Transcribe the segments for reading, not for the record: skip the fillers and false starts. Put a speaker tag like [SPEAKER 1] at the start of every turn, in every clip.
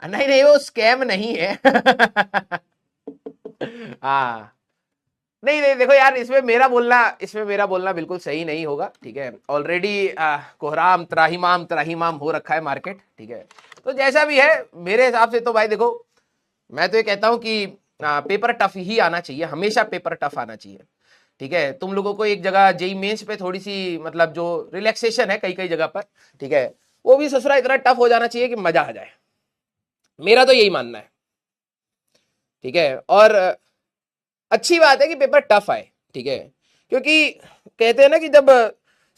[SPEAKER 1] नहीं नहीं, वो स्कैम नहीं है। हाँ, नहीं नहीं, देखो यार, इसमें मेरा बोलना बिल्कुल सही नहीं होगा, ठीक है। ऑलरेडी कोहराम त्राहिमाम त्राहिमाम हो रखा है मार्केट, ठीक है। तो जैसा भी है, मेरे हिसाब से तो भाई देखो, मैं तो ये कहता हूं कि पेपर टफ ही आना चाहिए, हमेशा पेपर टफ आना चाहिए, ठीक है। तुम लोगों को एक जगह जेई मेंस पे थोड़ी सी मतलब जो रिलैक्सेशन है कई कई जगह पर, ठीक है, वो भी ससुरा इतना टफ हो जाना चाहिए कि मजा आ जाए। मेरा तो यही मानना है, ठीक है। और अच्छी बात है कि पेपर टफ आए, ठीक है, क्योंकि कहते हैं ना कि जब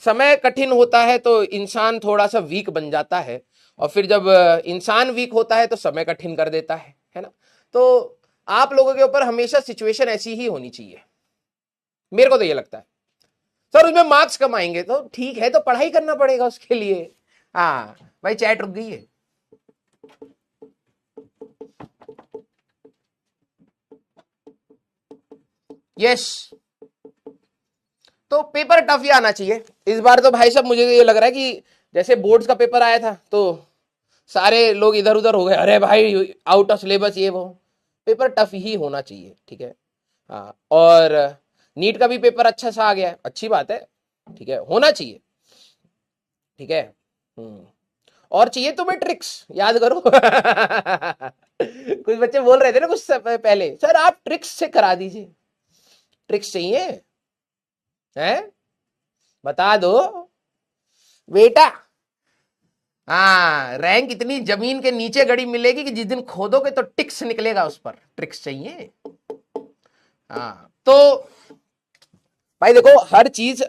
[SPEAKER 1] समय कठिन होता है तो इंसान थोड़ा सा वीक बन जाता है, और फिर जब इंसान वीक होता है तो समय कठिन कर देता है ना। तो आप लोगों के ऊपर हमेशा सिचुएशन ऐसी ही होनी चाहिए, मेरे को तो ये लगता है। सर उसमें मार्क्स कम आएंगे तो ठीक है, तो पढ़ाई करना पड़ेगा उसके लिए। हाँ भाई, चैट रुक गई है। यस, तो पेपर टफ ही आना चाहिए इस बार तो भाई साहब। मुझे तो ये लग रहा है कि जैसे बोर्ड्स का पेपर आया था तो सारे लोग इधर उधर हो गए, अरे भाई आउट ऑफ सिलेबस ये वो। पेपर टफ ही होना चाहिए, ठीक है। हाँ, और नीट का भी पेपर अच्छा सा आ गया है, अच्छी बात है, ठीक है, होना चाहिए, ठीक है। और चाहिए तुम्हें ट्रिक्स, याद करो। कुछ बच्चे बोल रहे थे ना कुछ समय पहले, सर आप ट्रिक्स से करा दीजिए। ट्रिक्स चाहिए, हैं? बता दो बेटा। हाँ, रैंक इतनी जमीन के नीचे गड़ी मिलेगी कि जिस दिन खोदोगे तो टिक्स निकलेगा उस पर। ट्रिक्स चाहिए। हाँ, तो भाई देखो, हर चीज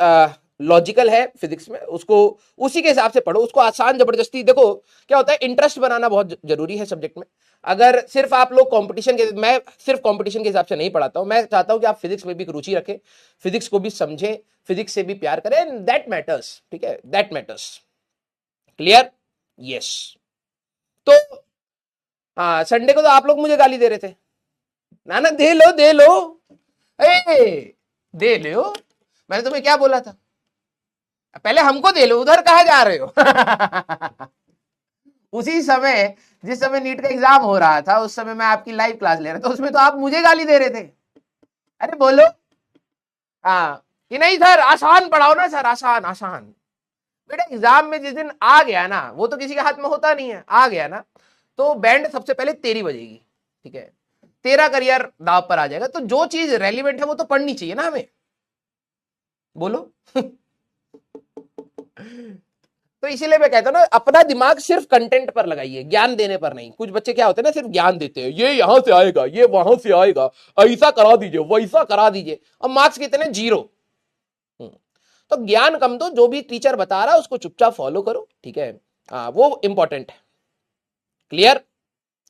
[SPEAKER 1] लॉजिकल है फिजिक्स में, उसको उसी के हिसाब से पढ़ो, उसको आसान जबरदस्ती देखो। क्या होता है, इंटरेस्ट बनाना बहुत जरूरी है सब्जेक्ट में। अगर सिर्फ आप लोग कंपटीशन के, मैं सिर्फ कंपटीशन के हिसाब से नहीं पढ़ाता हूं, मैं चाहता हूं कि आप फिजिक्स में भी रुचि रखें, फिजिक्स को भी समझें, फिजिक्स से भी प्यार करें, दैट मैटर्स, ठीक है, दैट मैटर्स। क्लियर? यस। तो हाँ, संडे को तो आप लोग मुझे गाली दे रहे थे, ना ना दे लो दे लो, ए, दे लो। मैंने तुम्हें क्या बोला था? पहले हमको दे लो, उधर कहा जा रहे हो? उसी समय, जिस समय नीट का एग्जाम हो रहा था, उस समय मैं आपकी लाइव क्लास ले रहा था, उसमें तो आप मुझे गाली दे रहे थे। अरे बोलो। हाँ, कि नहीं सर आसान पढ़ाओ ना सर, आसान आसान। बेटा एग्जाम में जिस दिन आ गया ना, वो तो किसी के हाथ में होता नहीं है, आ गया ना तो बैंड सबसे पहले तेरी बजेगी, ठीक है। तेरा करियर दाव पर आ जाएगा, तो जो चीज रेलिवेंट है वो तो पढ़नी चाहिए ना हमें। बोलो। तो इसीलिए मैं कहता हूं ना, अपना दिमाग सिर्फ कंटेंट पर लगाइए, ज्ञान देने पर नहीं। कुछ बच्चे क्या होते हैं ना, सिर्फ ज्ञान देते हैं, ये यहां से आएगा, ये वहां से आएगा, ऐसा करा दीजिए, वैसा करा दीजिए, और मार्क्स कितने, 0। तो ज्ञान कम दो, जो भी टीचर बता रहा है उसको चुपचाप फॉलो करो, ठीक है। वो इंपॉर्टेंट है। क्लियर?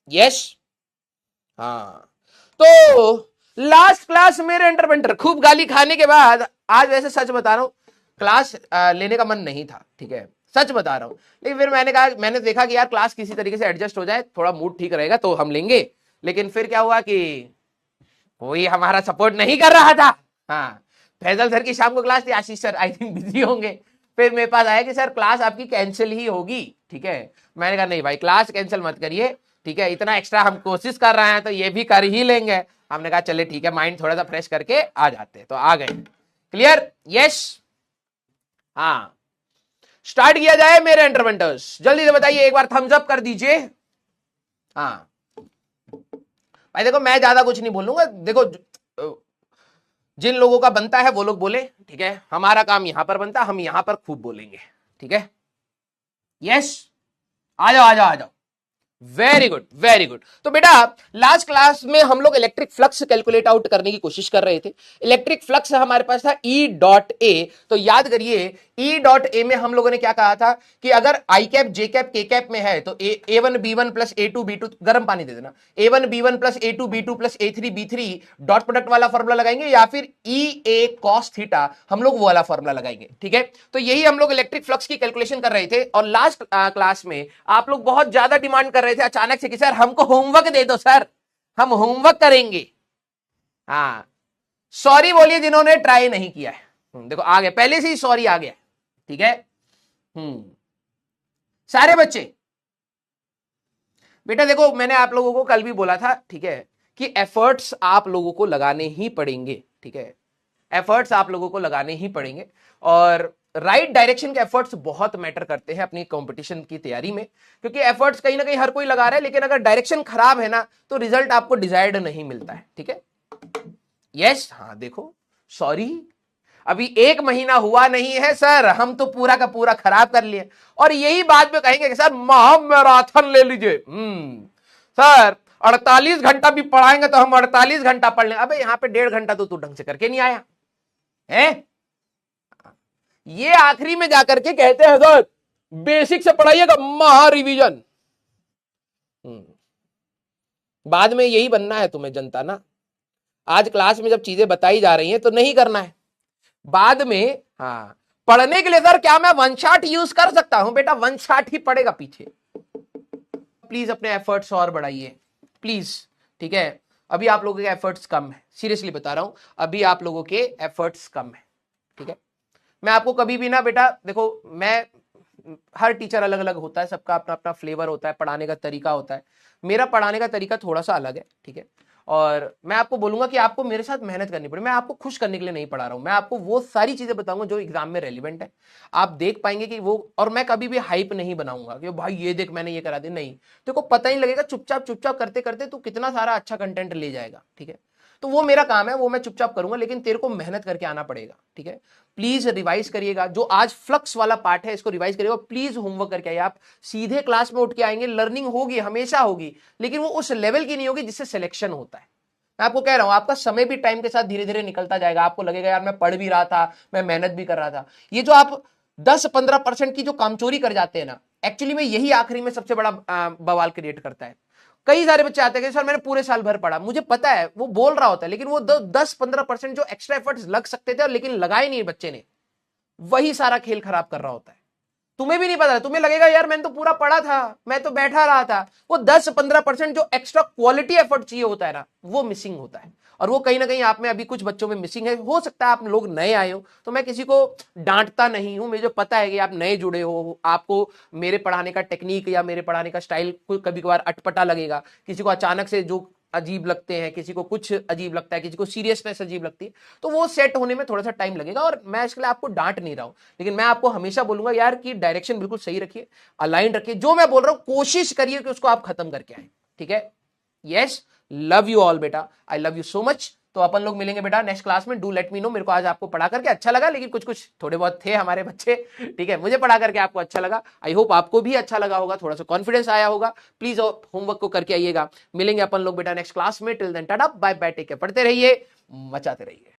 [SPEAKER 1] यस। हाँ, तो लास्ट क्लास मेरे एंटरवेंटर खूब गाली खाने के बाद, आज वैसे सच बता रहा हूं, क्लास लेने का मन नहीं था, ठीक है, सच बता रहा हूं। लेकिन फिर मैंने देखा कि यार क्लास किसी तरीके से एडजस्ट हो जाए, थोड़ा मूड ठीक रहेगा तो हम लेंगे। लेकिन फिर क्या हुआ कि कोई हमारा सपोर्ट नहीं कर रहा था। हाँ, फैजल सर की शाम को क्लास थी, आशीष सर आई थिंक बिजी होंगे। फिर मेरे पास आया कि सर क्लास आपकी कैंसिल ही होगी, ठीक है। मैंने कहा नहीं भाई, क्लास कैंसिल मत करिए, ठीक है, इतना एक्स्ट्रा हम कोशिश कर रहे हैं तो ये भी कर ही लेंगे। हमने कहा चले ठीक है, माइंड थोड़ा सा फ्रेश करके आ जाते, तो आ गए। क्लियर? यस। हाँ, स्टार्ट किया जाए मेरे एंटरवेंटर्स, जल्दी से बताइए, एक बार थम्स अप कर दीजिए। हाँ भाई देखो, मैं ज्यादा कुछ नहीं बोलूंगा, देखो जिन लोगों का बनता है वो लोग बोले, ठीक है, हमारा काम यहां पर बनता है, हम यहां पर खूब बोलेंगे, ठीक है। यस, आ जाओ आ जाओ आ जाओ। Very good very good. तो बेटा लास्ट क्लास में हम लोग इलेक्ट्रिक फ्लक्स कैलकुलेट आउट करने की कोशिश कर रहे थे। इलेक्ट्रिक फ्लक्स हमारे पास था ई डॉट ए। तो याद करिए, ई डॉट ए में हम लोगों ने क्या कहा था कि अगर I cap J cap K cap में है तो A one B one plus A two B two, गर्म पानी दे देना, A one B one plus A two B two plus A three B three, dot product वाला formula लगाएंगे, या फिर ई ए कॉस थीटा, हम लोग वो वाला फॉर्मुला लगाएंगे, ठीक है। तो यही हम लोग इलेक्ट्रिक फ्लक्स की कैलकुलेशन कर रहे थे। और लास्ट क्लास में आप लोग बहुत ज्यादा डिमांड कर रहे थे अचानक से कि सर हमको होमवर्क दे दो, सर हम होमवर्क करेंगे। हाँ, सॉरी बोलिए जिन्होंने ट्राई नहीं किया है। देखो आ गया, पहले से ही सॉरी आ गया, ठीक है। सारे बच्चे बेटा देखो, मैंने आप लोगों को कल भी बोला था, ठीक है, कि एफर्ट्स आप लोगों को लगाने ही पड़ेंगे, ठीक है, एफर्ट्स आप लोगों को लगाने ही पड़ेंगे। और राइट डायरेक्शन के एफर्ट्स बहुत मैटर करते हैं अपनी कंपटीशन की तैयारी में, क्योंकि एफर्ट्स कहीं ना कहीं हर कोई लगा रहा है, लेकिन अगर डायरेक्शन खराब है ना तो रिजल्ट आपको डिजायर्ड नहीं मिलता है, ठीक है। यस, हाँ देखो, सॉरी, अभी 1 महीना हुआ नहीं है सर, हम तो पूरा का पूरा खराब कर लिए, और यही बात में कहेंगे कि सर महा मैराथन ले लीजिए। सर 48 घंटा भी पढ़ाएंगे तो हम 48 घंटा पढ़ लें। अबे यहाँ पे 1.5 घंटा तो तू ढंग से करके नहीं आया है। ये आखिरी में जाकर के कहते हैं सर बेसिक से पढ़ाइएगा, महा रिवीजन। बाद में यही बनना है तुम्हें जनता ना। आज क्लास में जब चीजें बताई जा रही हैं तो नहीं करना है, बाद में हाँ पढ़ने के लिए सर क्या मैं वन शॉट यूज कर सकता हूं? बेटा वन शॉट ही पड़ेगा पीछे। प्लीज अपने एफर्ट्स और बढ़ाइए प्लीज, ठीक है। अभी आप लोगों के एफर्ट्स कम है, सीरियसली बता रहा हूं, अभी आप लोगों के एफर्ट्स कम है, ठीक है। मैं आपको कभी भी ना बेटा देखो, मैं हर टीचर अलग अलग होता है, सबका अपना अपना फ्लेवर होता है, पढ़ाने का तरीका होता है। मेरा पढ़ाने का तरीका थोड़ा सा अलग है, ठीक है। और मैं आपको बोलूंगा कि आपको मेरे साथ मेहनत करनी पड़े। मैं आपको खुश करने के लिए नहीं पढ़ा रहा हूं, मैं आपको वो सारी चीजें बताऊंगा जो एग्जाम में रेलिवेंट है। आप देख पाएंगे कि वो, और मैं कभी भी हाइप नहीं बनाऊंगा कि भाई ये देख मैंने ये करा दिया, नहीं, तेरे को पता ही लगेगा। चुपचाप चुपचाप करते करते तू कितना सारा अच्छा कंटेंट ले जाएगा, ठीक है। तो वो मेरा काम है, वो मैं चुपचाप करूंगा, लेकिन तेरे को मेहनत करके आना पड़ेगा, ठीक है। प्लीज रिवाइज करिएगा, जो आज फ्लक्स वाला पार्ट है इसको रिवाइज करिएगा, प्लीज होमवर्क करके आइए। आप सीधे क्लास में उठ के आएंगे, लर्निंग होगी, हमेशा होगी, लेकिन वो उस लेवल की नहीं होगी जिससे सिलेक्शन होता है। मैं आपको कह रहा हूं, आपका समय भी टाइम के साथ धीरे धीरे निकलता जाएगा। आपको लगेगा यार मैं पढ़ भी रहा था, मैं मेहनत भी कर रहा था। ये जो आप 10-15% की जो कामचोरी कर जाते हैं ना, एक्चुअली में यही आखिरी में सबसे बड़ा बवाल क्रिएट करता है। कई सारे बच्चे आते हैं कि सर मैंने पूरे साल भर पढ़ा, मुझे पता है वो बोल रहा होता है, लेकिन वो 10-15% जो एक्स्ट्रा एफर्ट्स लग सकते थे लेकिन लगाए नहीं बच्चे ने, वही सारा खेल खराब कर रहा होता है। तुम्हें भी नहीं पता, तुम्हें लगेगा यार मैंने तो पूरा पढ़ा था, मैं तो बैठा रहा था। वो 10-15% जो एक्स्ट्रा क्वालिटी एफर्ट चाहिए होता है ना, वो मिसिंग होता है। और वो कहीं ना कहीं आप में अभी कुछ बच्चों में मिसिंग है। हो सकता है आप लोग नए आए हो, तो मैं किसी को डांटता नहीं हूं, मुझे पता है कि आप नए जुड़े हो, आपको मेरे पढ़ाने का टेक्निक या मेरे पढ़ाने का स्टाइल कभी कभार अटपटा लगेगा, किसी को अचानक से जो अजीब लगते हैं, किसी को कुछ अजीब लगता है, किसी को सीरियसनेस अजीब लगती है, तो वो सेट होने में थोड़ा सा टाइम लगेगा। और मैं इसके लिए आपको डांट नहीं रहा हूं, लेकिन मैं आपको हमेशा बोलूंगा यार कि डायरेक्शन बिल्कुल सही रखिए, अलाइन रखिए, जो मैं बोल रहा हूं कोशिश करिए कि उसको आप खत्म करके आए, ठीक है। यस, लव यू ऑल बेटा, I love you so much. तो अपन लोग मिलेंगे बेटा नेक्स्ट क्लास में। डू लेट मी नो, मेरे को आज आपको पढ़ा करके अच्छा लगा, लेकिन कुछ कुछ थोड़े बहुत थे हमारे बच्चे, ठीक है, मुझे पढ़ा करके आपको अच्छा लगा। आई होप आपको भी अच्छा लगा होगा, थोड़ा सा कॉन्फिडेंस आया होगा। प्लीज होमवर्क को करके आइएगा। मिलेंगे अपन लोग बेटा नेक्स्ट क्लास में। Till then tata bye bye, take care, पढ़ते रहिए, मचाते रहिए।